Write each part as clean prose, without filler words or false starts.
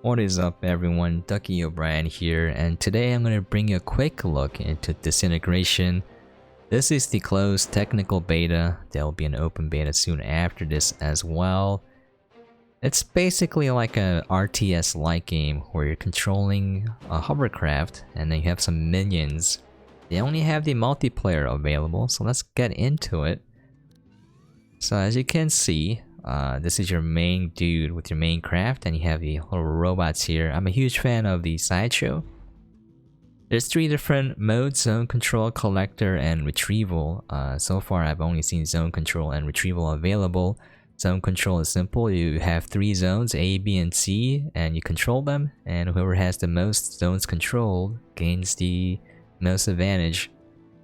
What is up everyone, Ducky O'Brien here, and today I'm going to bring you a quick look into Disintegration. This is the closed technical beta. There will be an open beta soon after this as well. It's basically like a RTS-like game where you're controlling a hovercraft and then you have some minions. They only have the multiplayer available, so let's get into it. So as you can see, this is your main dude with your main craft, and you have the little robots here. I'm a huge fan of the sideshow. There's 3 different modes: zone control, collector, and retrieval. So far I've only seen zone control and retrieval available. Zone control is simple. You have 3 zones, A, B, and C, and you control them, and whoever has the most zones controlled gains the most advantage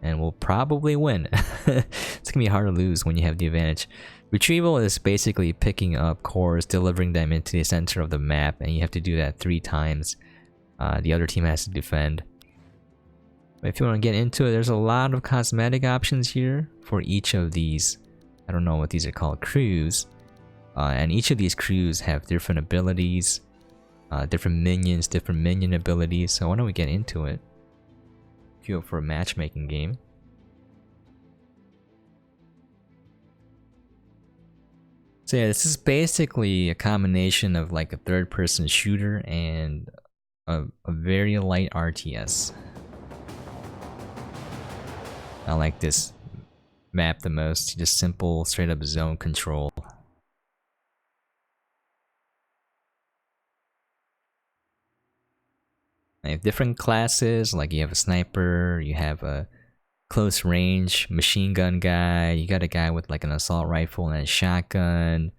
and will probably win. It's gonna be hard to lose when you have the advantage. Retrieval is basically picking up cores, delivering them into the center of the map, and you have to do that 3 times. The other team has to defend. But if you want to get into it, there's a lot of cosmetic options here for each of these. I don't know what these are called, crews. And each of these crews have different abilities, different minions, different minion abilities. So why don't we get into it? Queue up for a matchmaking game. So yeah, this is basically a combination of like a third-person shooter and a very light RTS. I like this map the most, just simple, straight-up zone control. I have different classes, like you have a sniper, you have a close range machine gun guy, you got a guy with like an assault rifle and a shotgun.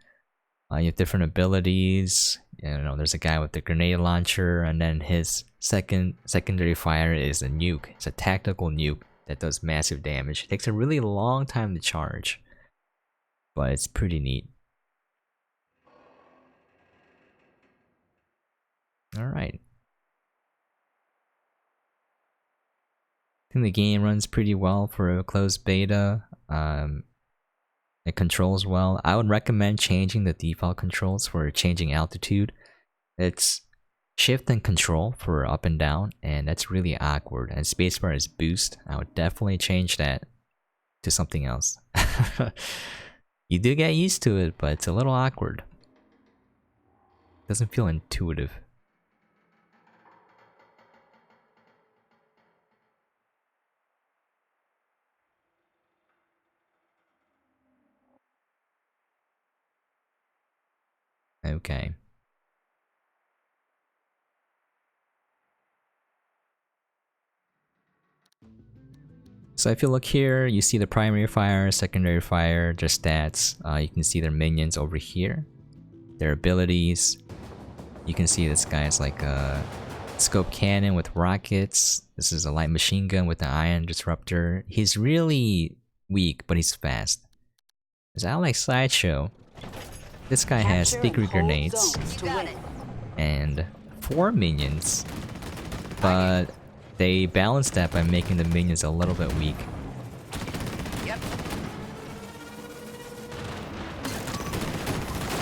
You have different abilities. You know, there's a guy with the grenade launcher, and then his secondary fire is a nuke. It's a tactical nuke that does massive damage. It takes a really long time to charge, but it's pretty neat. Alright. I think the game runs pretty well for a closed beta. It controls well. I would recommend changing the default controls for changing altitude. It's shift and control for up and down, and that's really awkward. And spacebar is boost. I would definitely change that to something else. You do get used to it, but it's a little awkward. Doesn't feel intuitive. Okay. So if you look here, you see the primary fire, secondary fire, their stats. You can see their minions over here, their abilities. You can see this guy's like a scope cannon with rockets. This is a light machine gun with the ion disruptor. He's really weak, but he's fast. Because I like sideshow. This guy has sticky grenades and 4 minions, but they balance that by making the minions a little bit weak. Yep.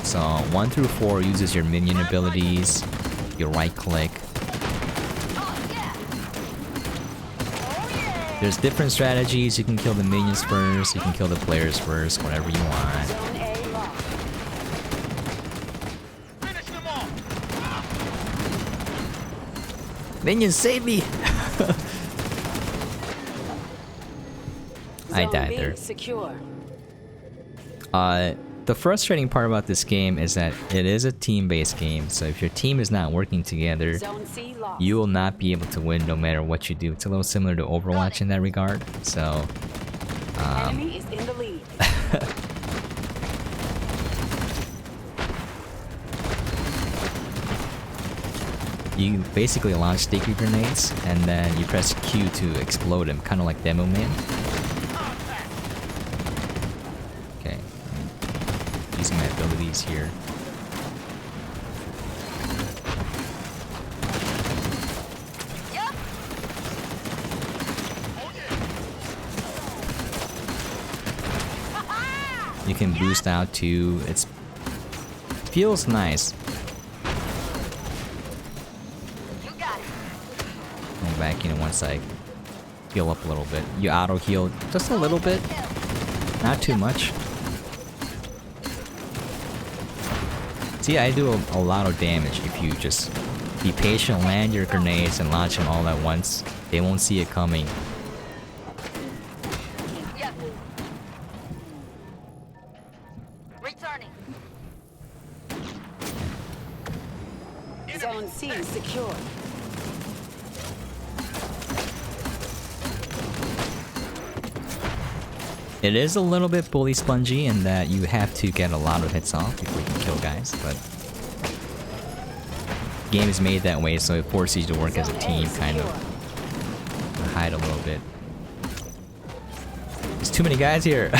So 1 through 4 uses your minion abilities, you right click. There's different strategies. You can kill the minions first, you can kill the players first, whatever you want. Minions, save me! I died there. The frustrating part about this game is that it is a team-based game, so if your team is not working together, you will not be able to win no matter what you do. It's a little similar to Overwatch in that regard, so... Enemy is in the lead. You basically launch sticky grenades, and then you press Q to explode them, kind of like Demo Man. Okay, I'm using my abilities here. You can boost out too. It feels nice. come back in once I heal up a little bit. You auto heal just a little bit, not too much. See, I do a lot of damage if you just be patient, land your grenades, and launch them all at once. They won't see it coming. Returning. Zone C secure. It is a little bit bully spongy in that you have to get a lot of hits off before you can kill guys, but the game is made that way, so it forces you to work as a team, kind of hide a little bit. There's too many guys here.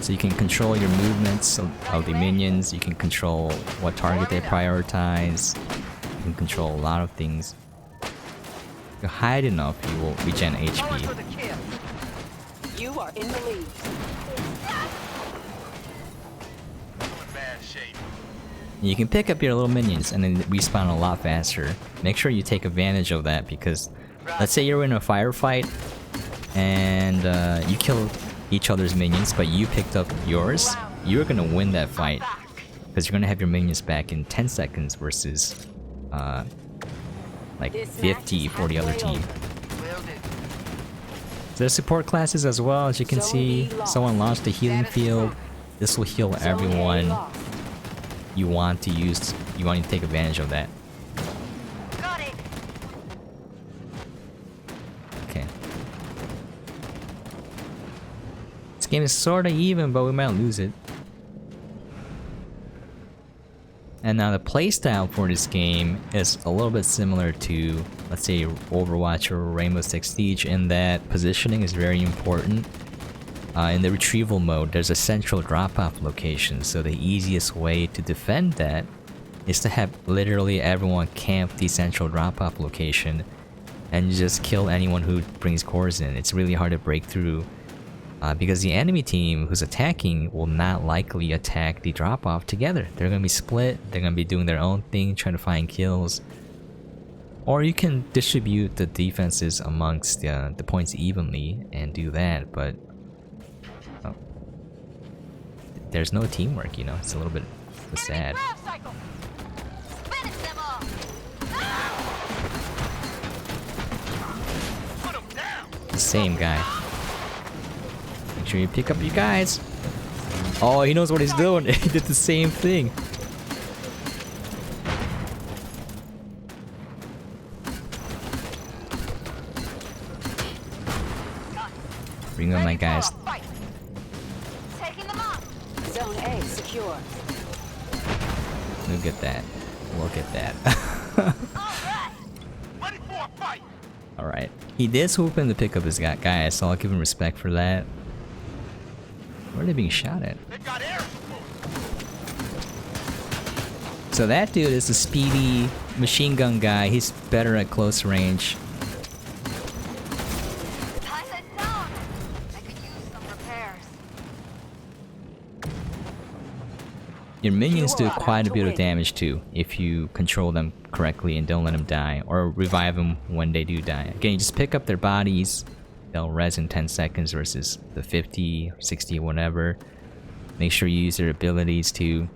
So you can control your movements of the minions, you can control what target they prioritize, you can control a lot of things. If you hide enough, you will regen HP. You are in the lead. You can pick up your little minions and then respawn a lot faster. Make sure you take advantage of that because let's say you're in a firefight and you kill each other's minions, but you picked up yours, you're gonna win that fight because you're gonna have your minions back in 10 seconds versus like 50 for the other team. There's support classes as well. As you can see, someone launched the healing field. This will heal everyone. You want to take advantage of that. Okay. This game is sorta even, but we might lose it. And now the playstyle for this game is a little bit similar to, let's say, Overwatch or Rainbow Six Siege, in that positioning is very important. In the retrieval mode, there's a central drop-off location, so the easiest way to defend that is to have literally everyone camp the central drop-off location and just kill anyone who brings cores in. It's really hard to break through. Because the enemy team who's attacking will not likely attack the drop-off together. They're gonna be split, they're gonna be doing their own thing, trying to find kills. Or you can distribute the defenses amongst the points evenly and do that, but there's no teamwork, you know? It's a little bit sad. The same guy. Make sure you pick up your guys. Oh, he knows what he's doing. He did the same thing. Bring on my guys. Zone A secure. Look at that. Look at that. Alright. He did swoop in to pick up his guy, so I'll give him respect for that. Where are they being shot at? So that dude is a speedy machine gun guy. He's better at close range. Your minions do quite a bit of damage too, if you control them correctly and don't let them die, or revive them when they do die. Again, you just pick up their bodies, they'll res in 10 seconds versus the 50, 60, whatever. Make sure you use their abilities too.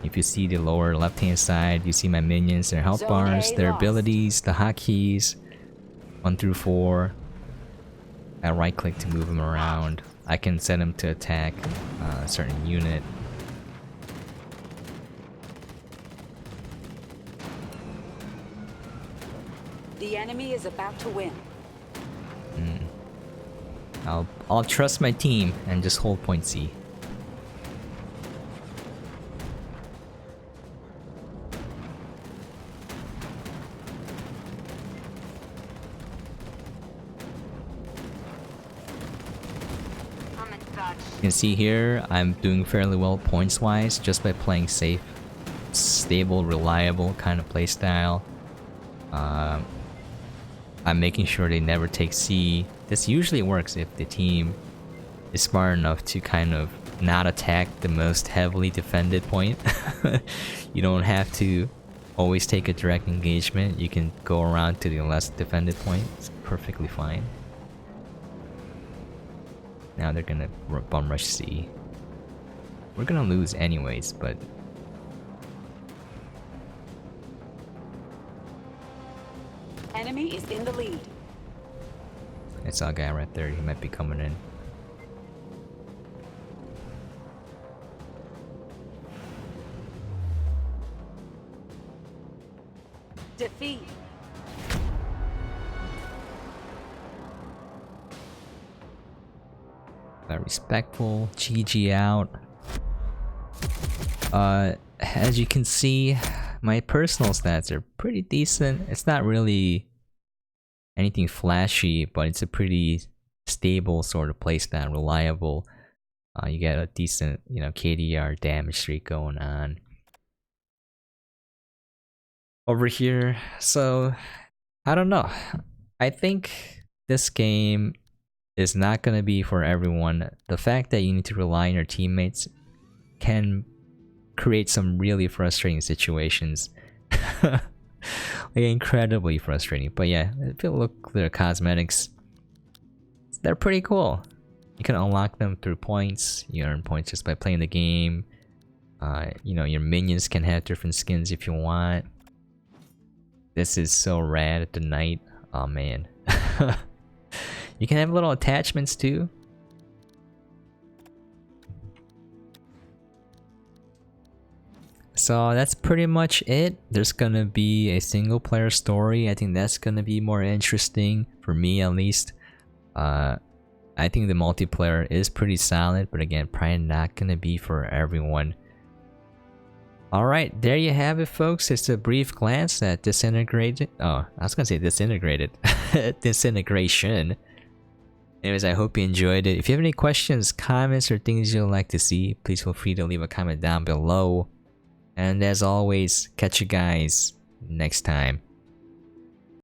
If you see the lower left hand side, you see my minions, their health bars, their abilities, the hotkeys, 1 through 4. I right click to move them around. I can set them to attack a certain unit. The enemy is about to win. I'll trust my team and just hold point C. You can see here I'm doing fairly well points wise just by playing safe, stable, reliable kind of playstyle. I'm making sure they never take C. This usually works if the team is smart enough to kind of not attack the most heavily defended point. You don't have to always take a direct engagement. You can go around to the less defended point. It's perfectly fine. Now they're gonna bum rush C. We're gonna lose anyways, but Enemy is in the lead. I saw a guy right there. He might be coming in. Defeat. Respectful. GG out. As you can see, my personal stats are pretty decent. It's not really anything flashy, but it's a pretty stable sort of playstat, reliable. You get a decent, you know, KDR damage streak going on over here. So I don't know. I think this game is not gonna be for everyone. The fact that you need to rely on your teammates can create some really frustrating situations. Like incredibly frustrating. But yeah, if you look at their cosmetics, they're pretty cool. You can unlock them through points. You earn points just by playing the game. You know, your minions can have different skins if you want. This is so rad at the night. Oh man. You can have little attachments too. So that's pretty much it. There's gonna be a single player story. I think that's gonna be more interesting for me at least. I think the multiplayer is pretty solid, but again, probably not gonna be for everyone. Alright, there you have it folks. It's a brief glance at Disintegrated. Oh, I was gonna say Disintegrated. Disintegration. Anyways, I hope you enjoyed it. If you have any questions, comments, or things you'd like to see, please feel free to leave a comment down below. And as always, catch you guys next time.